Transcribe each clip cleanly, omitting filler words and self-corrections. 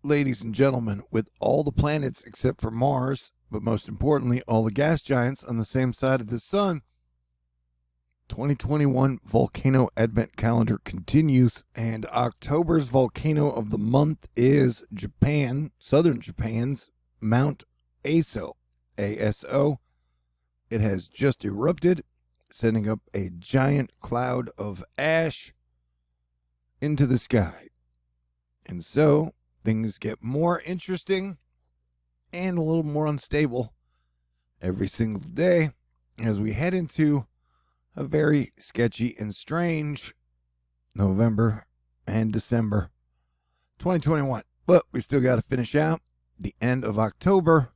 Ladies and gentlemen, with all the planets except for Mars, but most importantly, all the gas giants on the same side of the sun, 2021 Volcano Advent Calendar continues, and October's volcano of the month is Japan, southern Japan's Mount Aso, ASO. It has just erupted, sending up a giant cloud of ash into the sky. And so things get more interesting and a little more unstable every single day as we head into a very sketchy and strange November and December 2021. But we still got to finish out the end of October,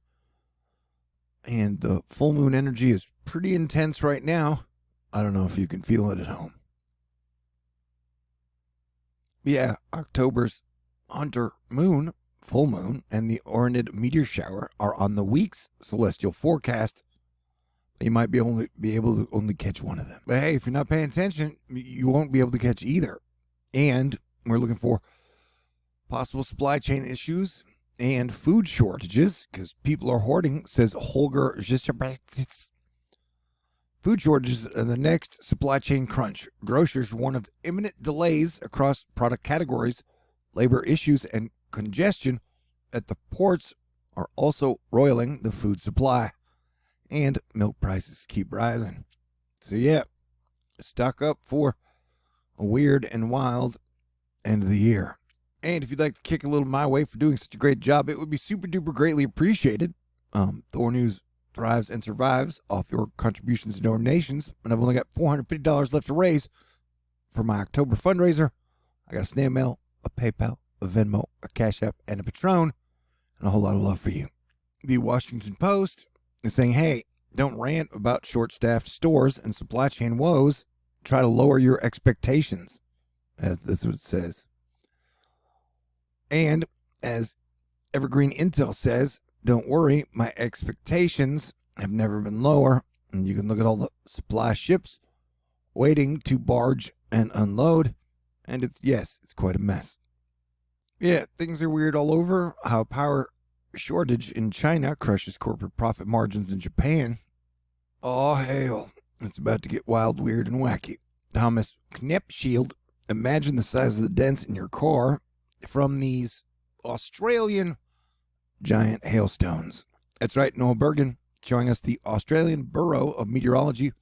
and the full moon energy is pretty intense right now. I don't know if you can feel it at home. Yeah, October's Hunter moon, full moon, and the Ornid meteor shower are on the week's celestial forecast. You might be able to only catch one of them. But hey, if you're not paying attention, you won't be able to catch either. And we're looking for possible supply chain issues and food shortages because people are hoarding, says Holger. Food shortages are the next supply chain crunch. Grocers warn of imminent delays across product categories. Labor issues and congestion at the ports are also roiling the food supply. And milk prices keep rising. So yeah, stock up for a weird and wild end of the year. And if you'd like to kick a little my way for doing such a great job, it would be super duper greatly appreciated. THORnews thrives and survives off your contributions and donations, and I've only got $450 left to raise for my October fundraiser. I got a snail mail, a PayPal, a Venmo, a Cash App, and a Patron, and a whole lot of love for you. The Washington Post is saying, hey, don't rant about short-staffed stores and supply chain woes. Try to lower your expectations. That's what it says. And as Evergreen Intel says, don't worry, my expectations have never been lower. And you can look at all the supply ships waiting to barge and unload. And it's quite a mess. Yeah, things are weird all over. How power shortage in China crushes corporate profit margins in Japan. Oh, hell. It's about to get wild, weird, and wacky. Thomas Knepschild, imagine the size of the dents in your car from these Australian giant hailstones. That's right, Noah Bergen showing us the Australian Bureau of Meteorology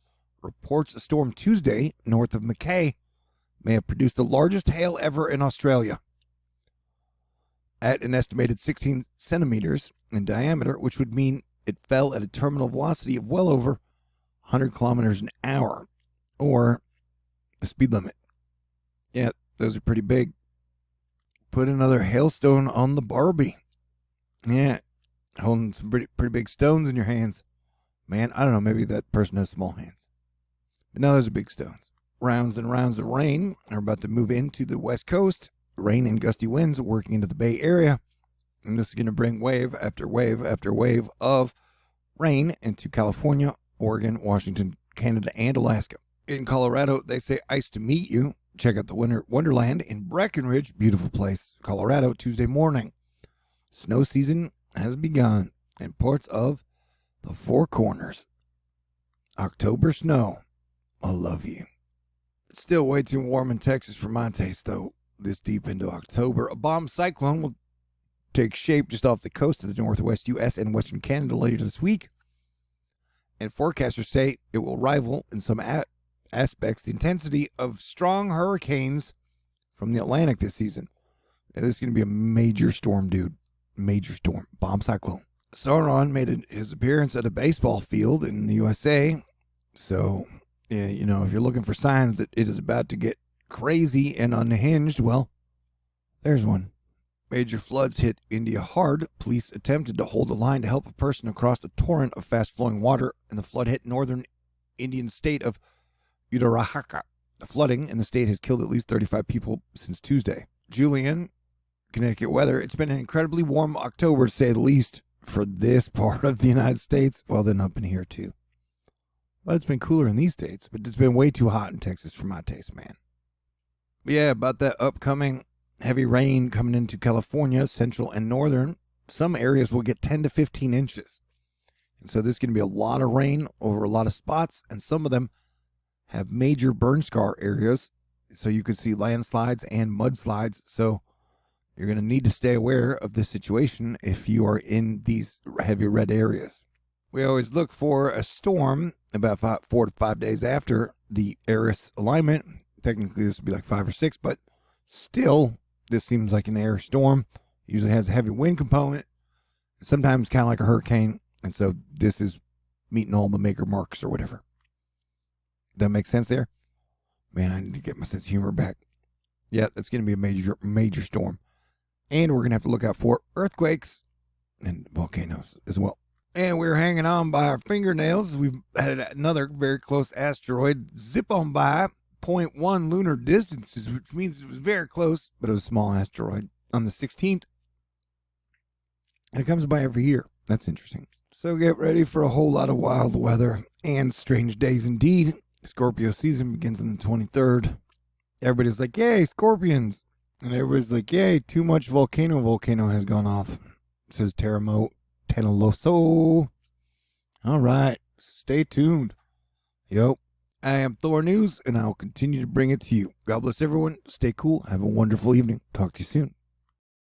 reports a storm Tuesday north of Mackay may have produced the largest hail ever in Australia at an estimated 16 centimeters in diameter, which would mean it fell at a terminal velocity of well over 100 kilometers an hour, or the speed limit. Yeah, those are pretty big. Put another hailstone on the Barbie. Yeah, holding some pretty big stones in your hands. Man, I don't know, maybe that person has small hands. But now those are big stones. Rounds and rounds of rain are about to move into the West Coast. Rain and gusty winds working into the Bay Area. And this is going to bring wave after wave after wave of rain into California, Oregon, Washington, Canada, and Alaska. In Colorado, they say ice to meet you. Check out the Winter Wonderland in Breckenridge, beautiful place, Colorado, Tuesday morning. Snow season has begun in parts of the Four Corners. October snow, I love you. It's still way too warm in Texas for my taste, though. This deep into October, a Bombcyclone will take shape just off the coast of the northwest U.S. and western Canada later this week. And forecasters say it will rival, in some aspects, the intensity of strong hurricanes from the Atlantic this season. And this is going to be a major storm, dude. Major storm. Bombcyclone. Sauron made his appearance at a baseball field in the USA. So, yeah, you know, if you're looking for signs that it is about to get crazy and unhinged, well, there's one. Major floods hit India hard. Police attempted to hold a line to help a person across a torrent of fast-flowing water, and the flood hit northern Indian state of Uttarakhand. The flooding in the state has killed at least 35 people since Tuesday. Julian, Connecticut weather. It's been an incredibly warm October, to say the least, for this part of the United States. Well, then up in here, too. But it's been cooler in these states, but it's been way too hot in Texas for my taste, man. But yeah, about that upcoming heavy rain coming into California, central and northern. Some areas will get 10 to 15 inches. And so this is going to be a lot of rain over a lot of spots, and some of them have major burn scar areas. So you could see landslides and mudslides. So you're going to need to stay aware of this situation if you are in these heavy red areas. We always look for a storm about 4 to 5 days after the Eris alignment. Technically, this would be like 5 or 6, but still, this seems like an air storm. It usually has a heavy wind component, sometimes kind of like a hurricane. And so this is meeting all the maker marks or whatever. That makes sense there? Man, I need to get my sense of humor back. Yeah, that's going to be a major storm. And we're going to have to look out for earthquakes and volcanoes as well. And we're hanging on by our fingernails. We've had another very close asteroid zip on by 0.1 lunar distances, which means it was very close, but it was a small asteroid on the 16th. And it comes by every year. That's interesting. So get ready for a whole lot of wild weather and strange days indeed. Scorpio season begins on the 23rd. Everybody's like, yay, scorpions. And everybody's like, yay, too much volcano. Volcano has gone off, says Teramo Teneloso. All right, stay tuned. Yo, I am THORnews, and I'll continue to bring it to you. God bless everyone. Stay cool. Have a wonderful evening. Talk to you soon.